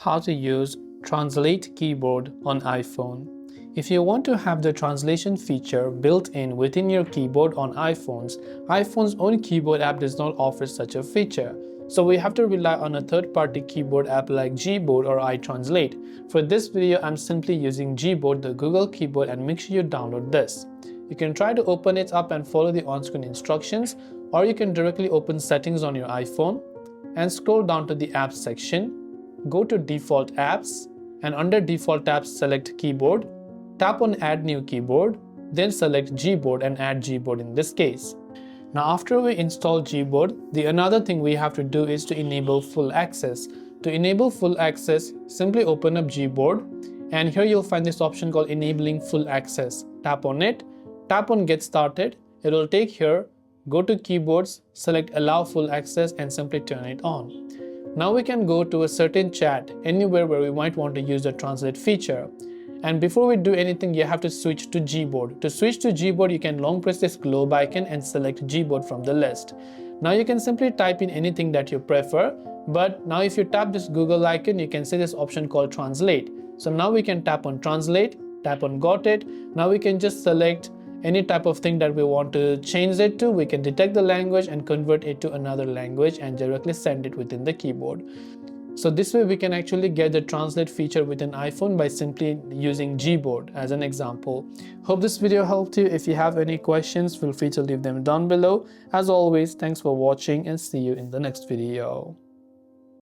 how to use Translate keyboard on iPhone. If you want to have the translation feature built in within your keyboard on iPhone's own keyboard app does not offer such a feature. So we have to rely on a third-party keyboard app like Gboard or iTranslate. For this video, I'm simply using Gboard, the Google keyboard, and make sure you download this. You can try to open it up and follow the on-screen instructions, or you can directly open settings on your iPhone and scroll down to the apps section. Go to default apps and under default apps select keyboard, tap on add new keyboard, then select Gboard and add Gboard in this case. Now after we install Gboard, the another thing we have to do is to enable full access. To enable full access, simply open up Gboard and here you'll find this option called enabling full access. Tap on it, tap on get started, it will take here, go to keyboards, select allow full access and simply turn it on. Now we can go to a certain chat anywhere where we might want to use the translate feature. And before we do anything, you have to switch to Gboard. To switch to Gboard, you can long press this globe icon and select Gboard from the list. Now you can simply type in anything that you prefer, but now if you tap this Google icon, you can see this option called translate. So now we can tap on translate, tap on got it. Now we can just select any type of thing that we want to change it to. We can detect the language and convert it to another language and directly send it within the keyboard. So this way we can actually get the translate feature within iPhone by simply using Gboard as an example. Hope this video helped you. If you have any questions, feel free to leave them down below. As always, thanks for watching and see you in the next video.